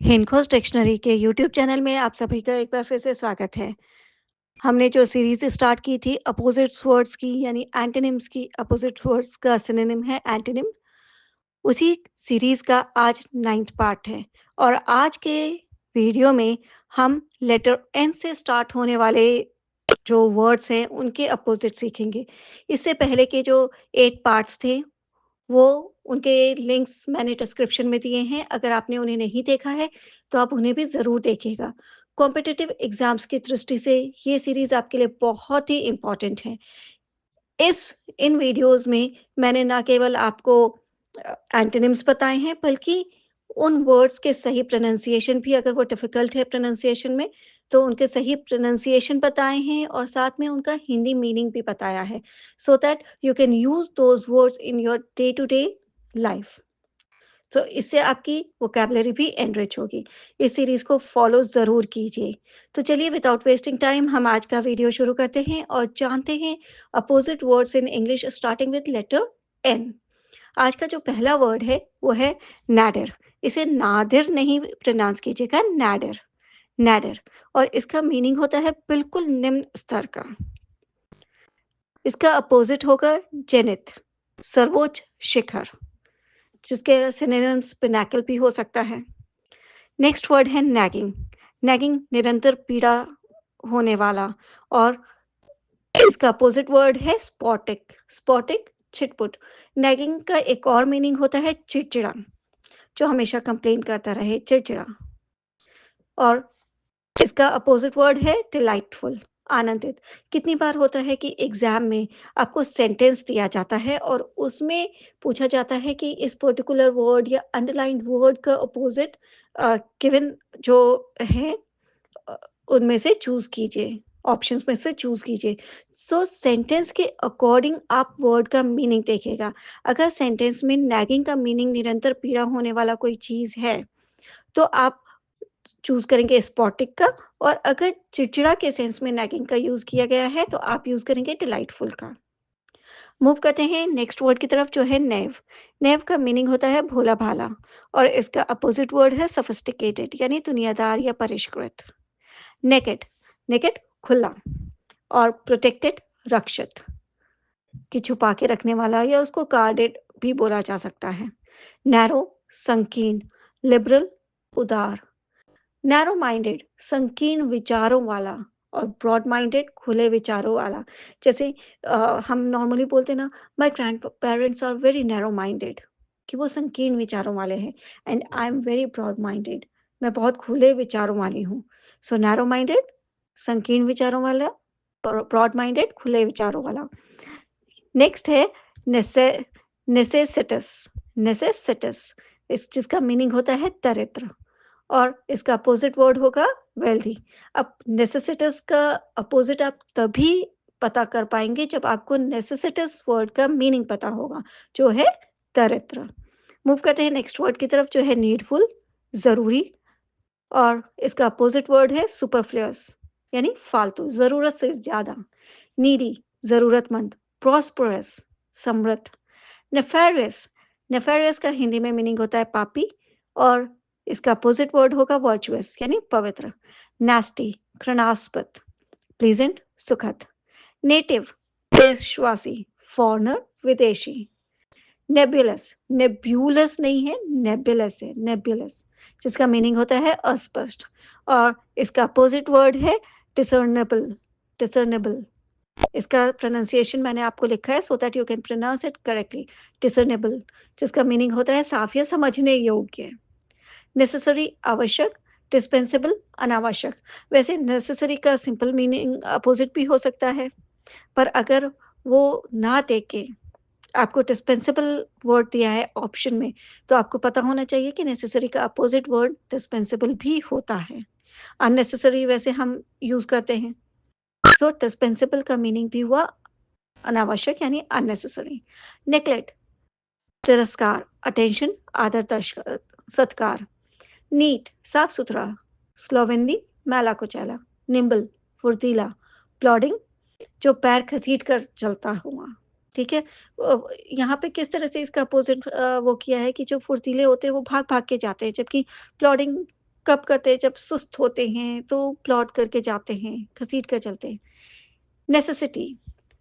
हिंदखोज dictionary के YouTube channel में आप सभी का एक बार फिर से स्वागत है। हमने जो सीरीज़ स्टार्ट की थी अपोजिट्स वर्ड्स की यानी एंटोनिम्स की, अपोजिट वर्ड्स का सिनोनिम है एंटोनिम। उसी सीरीज़ का आज 9th पार्ट है और आज के वीडियो में हम लेटर एन से स्टार्ट होने वाले जो वर्ड्स हैं उनके अपोजिट सीखेंगे। इससे पहले के जो 8 पार्ट्स थे वो उनके लिंक्स मैंने डिस्क्रिप्शन में दिए हैं। अगर आपने उन्हें नहीं देखा है, तो आप उन्हें भी ज़रूर देखिएगा। कॉम्पिटिटिव एग्ज़ाम्स की दृष्टि से ये सीरीज़ आपके लिए बहुत ही इम्पोर्टेंट है। इस इन वीडियोज़ में मैंने ना केवल आपको एंटोनिम्स बताए हैं, बल्कि उन वर्ड्स के सही प्रोनंसिएशन भी अगर वो डिफ़िकल्ट है प्रोनंसिएशन में, तो उनके सही प्रोनंसिएशन बताए हैं और साथ में उनका हिंदी मीनिंग भी बताया है, so that you can use those words in your day to day life. तो इससे आपकी वोकैब्युलरी भी एनरिच होगी। इस सीरीज़ को फ़ॉलो ज़रूर कीजिए। तो चलिए विदाउट वेस्टिंग टाइम हम आज का वीडियो शुरू करते हैं और जानते हैं opposite words in English starting with letter N. आज का जो पहला वर्ड है वो है नैडर। इसे नादिर नहीं प्रोनाउंस कीजिएगा, नैडर, नैडर। और इसका मीनिंग होता है बिल्कुल निम्न स्तर का। इसका अपोज़िट होगा जेनिथ, सर्वोच्च शिखर, जिसके सिनोनिम्स पिनैकल भी हो सकता है। नेक्स्ट वर्ड है नैगिंग। नैगिंग निरंतर पीड़ा होने वाला और इसका अपोजिट वर्ड है स्पॉटिक। स्पॉटिक, छिटपुट। नैगिंग का एक और मीनिंग होता है चिड़चिड़ा, जो हमेशा कंप्लेन करता रहे, चिड़चिड़ा। और इसका अपोजिट वर्ड है डिलाइटफुल, आनंदित। कितनी बार होता है कि एग्जाम में आपको सेंटेंस दिया जाता है और उसमें पूछा जाता है कि इस पर्टिकुलर वर्ड या अंडरलाइंड वर्ड का अपोजिट गिवन जो है अ, उनमें से चूज कीजिए, ऑप्शंस में से चूज कीजिए। सो सेंटेंस के अकॉर्डिंग आप वर्ड का मीनिंग देखिएगा। अगर सेंटेंस में नैगिंग का मीनिंग निरंतर पीड़ा होने वाला कोई चीज है, तो आप चूज़ करेंगे स्पॉटिक का। और अगर चिड़चिड़ा के सेंस में नैगिंग का यूज़ किया गया है, तो आप यूज़ करेंगे डिलाइटफुल का। मूव करते हैं नेक्स्ट वर्ड की तरफ जो है नेव। नेव का मीनिंग होता है भोला-भाला और इसका अपोज़िट वर्ड है सोफिस्टिकेटेड यानी दुनियादार या परिष्कृत। नेकेड, नेकेड खुला और प्रोटेक्टेड रक्षित, कि छुपा के रखने वाला या उसको गार्डेड भी बोला जा सकता है। नैरो, संकीर्ण, लिबरल, उदार। नैरो माइंडेड, संकीर्ण विचारों वाला और ब्रॉड माइंडेड, खुले विचारों वाला। जैसे हम नॉर्मली बोलते हैं ना, my grandparents are very narrow minded, कि वो संकीर्ण विचारों वाले हैं। And I am very broad minded, मैं बहुत खुले विचारों वाली हूँ। सो नैरो माइंडेड, संकीर्ण विचारों वाला, और ब्रॉड माइंडेड, खुले विचारों वाला। नेक्स्ट है नेसे नेसेसिटस। नेसेसिटस, इस जिसका मीनिंग होता है दरिद्र और इसका अपोजिट वर्ड होगा वेल्दी। अब नेसेसिटस का अपोजिट आप तभी पता कर पाएंगे जब आपको नेसेसिटस वर्ड का मीनिंग पता होगा, जो है दरिद्र। मूव करते हैं नेक्स्ट वर्ड की तरफ जो है नीडफुल, जरूरी। और इसका अपोजिट वर्ड है सुपरफ्लुअस यानी फालतू, जरूरत से ज्यादा। नीडी, जरूरतमंद। प्रॉस्परस, समृद्ध। नेफेरियस, नेफेरियस का हिंदी में मीनिंग होता है पापी और इसका अपोजिट वर्ड होगा वर्चुअस यानी पवित्र। नास्टी, घृणास्पद। प्लीजेंट, सुखद। नेटिव, देशवासी, फॉरनर, विदेशी। नेब्यूलस, नेब्यूलस नहीं है, नेबुलस है, नेब्यूलस, जिसका मीनिंग होता है अस्पष्ट। और इसका अपोजिट वर्ड है डिसर्नेबल, डिसर्नेबल। इसका प्रोनाउंसिएशन मैंने आपको लिखा है so that you can pronounce it correctly. Discernible, जिसका मीनिंग होता है साफ या समझने योग्य। नेसेसरी, आवश्यक। डिस्पेंसेबल, अनावश्यक। वैसे नेसेसरी का सिंपल मीनिंग अपोजिट भी हो सकता है, पर अगर वो ना देके आपको डिस्पेंसेबल वर्ड दिया है ऑप्शन में, तो आपको पता होना चाहिए कि नेसेसरी का अपोजिट वर्ड डिस्पेंसेबल भी होता है। अननेसेसरी वैसे हम यूज करते हैं। सो डिस्पेंसेबल का मीनिंग भी हुआ अनावश्यक यानी अननेसेसरी। नेग्लेक्ट, तिरस्कार, अटेंशन, आदर, सत्कार। नीट, साफ सुथरा। स्लोवेनली, मैला कुचैला। निम्बल, फुर्तीला। प्लॉडिंग, जो पैर घसीट कर चलता हुआ। ठीक है। यहाँ पे किस तरह से इसका अपोजिट वो किया है कि जो फुर्तीले होते हैं वो भाग भाग के जाते हैं, जबकि प्लॉडिंग कब करते हैं? जब सुस्त होते हैं तो प्लॉट करके जाते हैं, घसीट कर चलते हैं। नेसेसिटी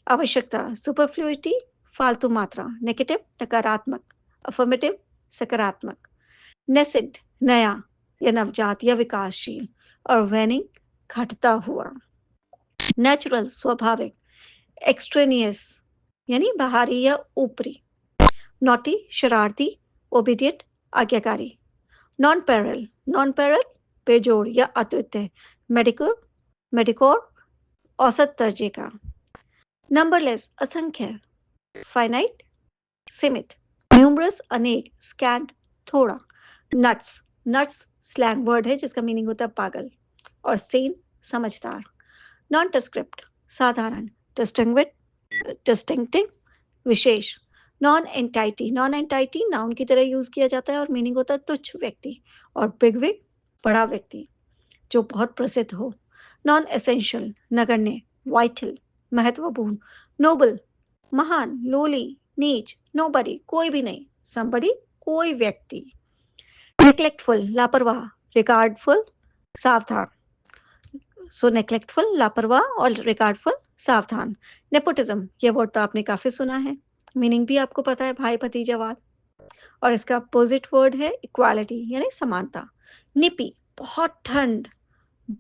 आवश्यकता, सुपरफ्लुइटी फालतू मात्रा, नेगेटिव नकारात्मक, अफर्मेटिव सकारात्मक, नेसेंट नया या नवजात या विकासशील और वेनिंग घटता हुआ। नेचुरल स्वाभाविक, एक्सट्रेनियस यानी बाहरी या ऊपरी, नॉटी शरारती, ओबीडियंट आज्ञाकारी, नॉन पैरल बेजोड़ या अद्वितीय, मेडिकोर मेडिकोर औसत दर्जे का, नंबरलेस असंख्य, फाइनाइट सीमित, न्यूमरस अनेक, स्कैंट थोड़ा, नट्स नट्स स्लैंग वर्ड है जिसका मीनिंग होता है पागल, और सेन समझदार, नॉन डिस्क्रिप्ट साधारण, डिस्टिंग्विट डिस्टिंक्टिव विशेष, नॉन एंटाइटी नाउन की तरह यूज किया जाता है और मीनिंग होता है तुच्छ व्यक्ति, और बिगविग बड़ा व्यक्ति जो बहुत प्रसिद्ध हो, नॉन एसेंशियल नगण्य, वाइटल महत्वपूर्ण, नोबल महान, लोली नीच, नोबडी कोई भी नहीं, समबडी कोई व्यक्ति, नेग्लेक्टफुल लापरवाह, रिगार्डफुल सावधान, सो नेग्लेक्टफुल लापरवाह और रिगार्डफुल सावधान। नेपोटिज्म ये वर्ड तो आपने काफी सुना है, मीनिंग भी आपको पता है भाई भतीजावाद, और इसका अपोजिट वर्ड है इक्वालिटी यानी समानता। निपी बहुत ठंड,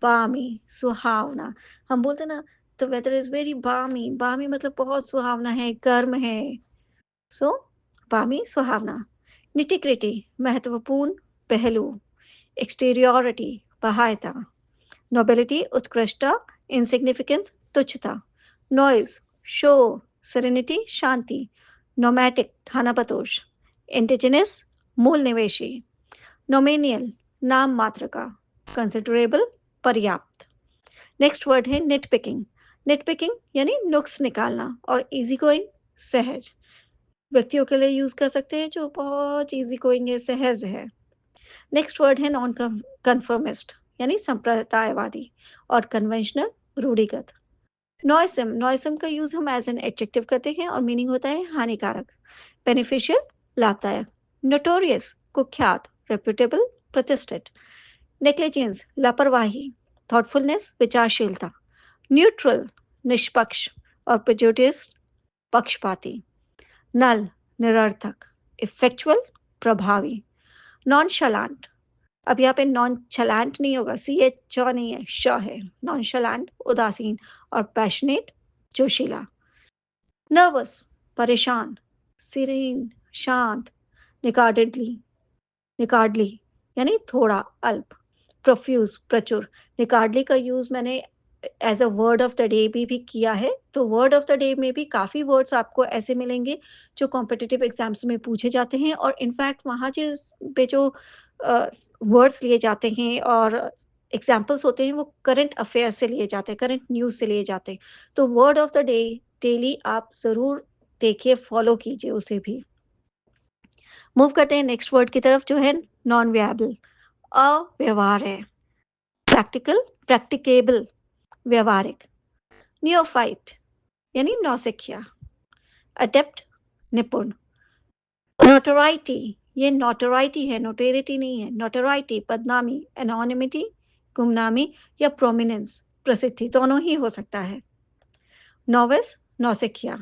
बामी सुहावना, हम बोलते ना द वेदर इज वेरी बामी, बामी मतलब बहुत सुहावना है, गर्म है, सो बामी सुहावना। निटिग्रिटी महत्वपूर्ण पहलू, एक्सटीरियोरिटी बाह्यता, नोबिलिटी उत्कृष्टता, इनसिग्निफिकेंस तुच्छता, नॉइज शोर, सेरेनिटी शांति, नोमैटिक खानाबदोश, इंडिजिनस मूल निवेशी, नोमेनियल नाम मात्र का, कंसिडरेबल पर्याप्त। नेक्स्ट वर्ड है निटपिकिंग, निटपिकिंग यानी नुक्स निकालना, और इजी गोइंग सहज, व्यक्तियों के लिए यूज कर सकते हैं जो बहुत इजी गोइंग है, सहज है। नेक्स्ट वर्ड है नॉन कन्फर्मिस्ट यानी संप्रदायवादी, और कन्वेंशनल रूढ़िगत। नॉयसम का यूज हम एज एन एडजेक्टिव करते हैं और मीनिंग होता है हानिकारक, बेनिफिशियल लाभदायक, नोटोरियस कुख्यात, रेप्यूटेबल प्रतिष्ठित, नेग्लिजेंस लापरवाही, थॉटफुलनेस विचारशीलता, न्यूट्रल निष्पक्ष, और प्रेजुडिस पक्षपाती, नल निरर्थक, इफेक्चुअल प्रभावी, नॉन शलांट, अब यहाँ पे नॉन चलांट नहीं होगा, सी एच च नहीं है, श है, नॉन शलांट उदासीन, और पैशनेट जोशीला, नर्वस परेशान, सीरीन शांत, निकार्डेडली निकार्डली यानी थोड़ा अल्प, प्रोफ्यूज प्रचुर, निकार्डली का यूज मैंने as a word of the day भी किया है, तो वर्ड ऑफ द डे में भी काफ़ी वर्ड्स आपको ऐसे मिलेंगे जो कॉम्पिटिटिव एग्जाम्स में पूछे जाते हैं, और इनफैक्ट वहाँ जो वर्ड्स लिए जाते हैं और एग्जाम्पल्स होते हैं वो करंट अफेयर से लिए जाते हैं, करंट न्यूज़ से लिए जाते हैं, तो word of the day daily आप ज़रूर देखिए, फॉलो कीजिए उसे भी। मूव करते हैं नेक्स्ट वर्ड की तरफ जो है नॉन वेबल, अव्यवहार्य, प्रैक्टिकल प्रैक्टिकेबल व्यवहारिक, नियोफाइट यानी नौसिखिया, अडेप्ट निपुण, नोटोराइटी ये नोटोराइटी है, नोटेरिटी नहीं है, नोटोराइटी बदनामी, एनोनिमिटी गुमनामी या प्रोमिनेंस प्रसिद्धि दोनों ही हो सकता है। नोविस नौसिखिया,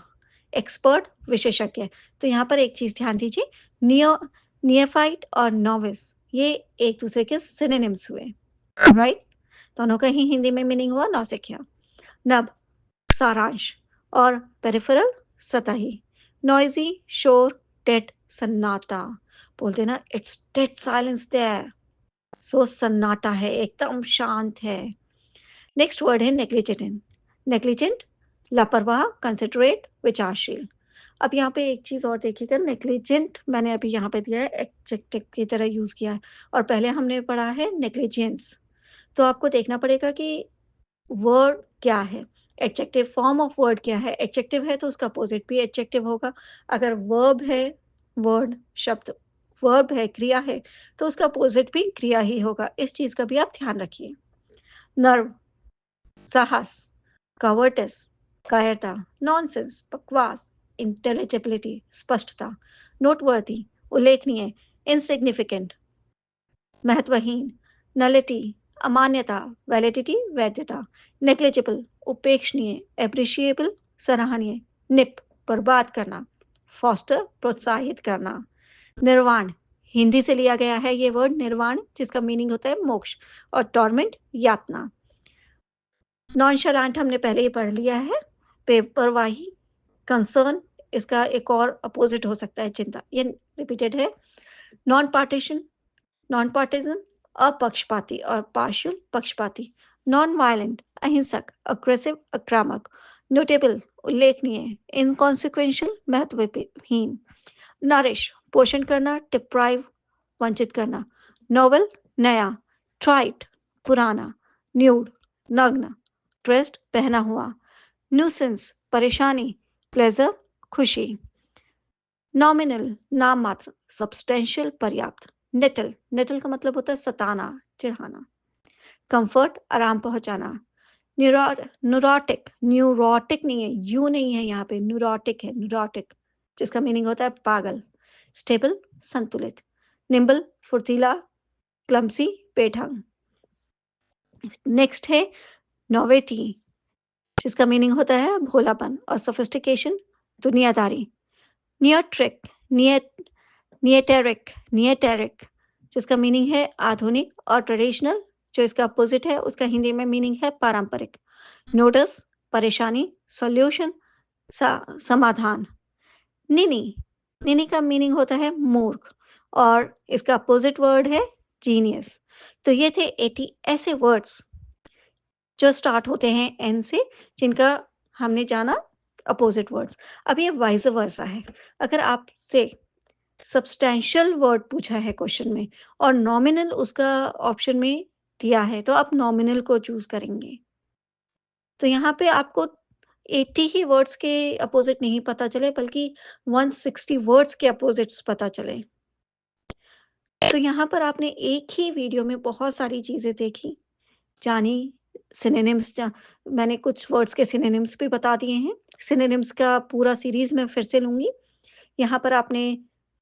एक्सपर्ट विशेषज्ञ, तो यहाँ पर एक चीज ध्यान दीजिए, नियोफाइट और नोविस ये एक दूसरे के सिनोनिम्स हुए, राइट, दोनों का ही हिंदी में मीनिंग हुआ नौसिखिया। नब सारांश, और पेरिफेरल सतही, नॉइजी शोर, डेड सन्नाटा, बोलते ना इट्स डेड साइलेंस देयर, सो सन्नाटा है, एकदम शांत है। नेक्स्ट वर्ड है नेग्लिजेंट, नेग्लिजेंट लापरवाह, कंसिडरेट विचारशील। अब यहाँ पे एक चीज और देखिएगा, नेग्लिजेंट मैंने अभी यहाँ पे दिया है एडजेक्टिव की तरह यूज किया है, और पहले हमने पढ़ा है नेग्लिजेंस, तो आपको देखना पड़ेगा कि वर्ड क्या है, एडजेक्टिव फॉर्म ऑफ वर्ड क्या है, एडजेक्टिव है तो उसका अपोजिट भी एडजेक्टिव होगा, अगर वर्ब है, वर्ड शब्द वर्ब है, क्रिया है, तो उसका अपोजिट भी क्रिया ही होगा, इस चीज का भी आप ध्यान रखिए। नर्व साहस, कवर्टिस कायरता, नॉनसेंस बकवास, इंटेलिजिबिलिटी स्पष्टता, नोटवर्दी उल्लेखनीय, इनसिग्निफिकेंट महत्वहीन, नलिटी अमान्यता, वैलिडिटी वैधता, नेग्लिजिबल उपेक्षणीय, एप्रिशिएबल सराहनीय, निप बर्बाद करना, फॉस्टर प्रोत्साहित करना, निर्वाण हिंदी से लिया गया है ये वर्ड निर्वाण जिसका मीनिंग होता है मोक्ष और टॉर्मेंट यातना। नॉनशलांट हमने पहले ही पढ़ लिया है, बेपरवाही, कंसर्न इसका एक और अपोजिट हो सकता है चिंता, ये रिपीटेड है। नॉन पार्टीशन नॉन पार्टिजन अपक्षपाती और पार्शियल पक्षपाती, नॉन वायलेंट अहिंसक, अग्रेसिव आक्रामक, नोटेबल उल्लेखनीय, इनकॉन्सिक्वेंशियल महत्वहीन, नरिश पोषण करना, डिप्राइव वंचित करना, नोवेल नया, ट्राइट पुराना, न्यूड नग्न, ड्रेस्ड पहना हुआ, न्यूसेंस परेशानी, प्लेजर खुशी, नॉमिनल नाम मात्र, सब्सटेंशियल पर्याप्त, नेटल नेटल का मतलब होता है सताना चिढ़ाना, कंफर्ट आराम पहुंचाना, न्यूरोटिक न्यूरोटिक नहीं है, यू नहीं है यहाँ पे, न्यूरोटिक है, न्यूरोटिक जिसका मीनिंग होता है पागल, स्टेबल संतुलित, निम्बल फुर्तीला, क्लमसी बेढंग। नेक्स्ट है नोवेटी जिसका मीनिंग होता है भोलापन और सोफिस्टिकेशन दुनियादारी, नियोट्रिक नियटेरिक जिसका मीनिंग है आधुनिक और ट्रेडिशनल जो इसका अपोजिट है उसका हिंदी में मीनिंग है पारंपरिक, नोटिस परेशानी, सॉल्यूशन समाधान, निनी निनी का मीनिंग होता है मूर्ख और इसका अपोजिट वर्ड है जीनियस। तो ये थे 80 ऐसे वर्ड्स जो स्टार्ट होते हैं एन से जिनका हमने जाना अपोजिट वर्ड्स। अब ये वाइस वर्सा है, अगर आपसे सब्सटैंशियल वर्ड पूछा है क्वेश्चन में और नॉमिनल उसका ऑप्शन में दिया है तो आप नॉमिनल को चूज करेंगे। तो यहाँ पे आपको 80 ही वर्ड्स के अपोजिट नहीं पता चले बल्कि 160 वर्ड्स के अपोजिट्स पता चले। तो यहाँ पर आपने एक ही वीडियो में बहुत सारी चीजें देखी, जानी, सिनोनिम्स मैंने कुछ वर्ड्स के सिनोनिम्स भी बता दिए हैं। सिनोनिम्स का पूरा सीरीज मैं फिर से लूंगी। यहाँ पर आपने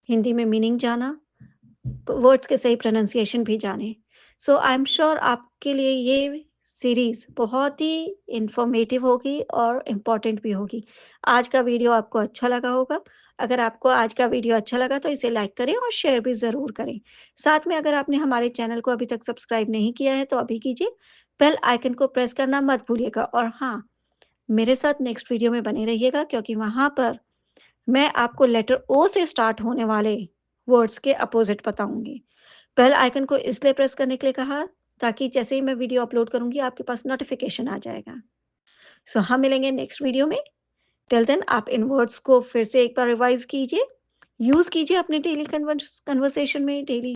हिंदी में मीनिंग जाना, वर्ड्स के सही प्रोनाउंसिएशन भी जाने। सो आई एम श्योर आपके लिए ये सीरीज बहुत ही इंफॉर्मेटिव होगी और इम्पॉर्टेंट भी होगी। आज का वीडियो आपको अच्छा लगा होगा। अगर आपको आज का वीडियो अच्छा लगा तो इसे लाइक करें और शेयर भी ज़रूर करें। साथ में अगर आपने हमारे चैनल को अभी तक सब्सक्राइब नहीं किया है तो अभी कीजिए। बेल आइकन को प्रेस करना मत भूलिएगा और हाँ, मेरे साथ नेक्स्ट वीडियो में बने रहिएगा क्योंकि वहाँ पर मैं आपको लेटर ओ से स्टार्ट होने वाले वर्ड्स के अपोजिट बताऊंगी। बेल आइकन को इसलिए प्रेस करने के लिए कहा ताकि जैसे ही मैं वीडियो अपलोड करूंगी आपके पास नोटिफिकेशन आ जाएगा। सो हम मिलेंगे नेक्स्ट वीडियो में। टिल देन आप इन वर्ड्स को फिर से एक बार रिवाइज कीजिए, यूज कीजिए अपने डेली कन्वर्सेशन में, डेली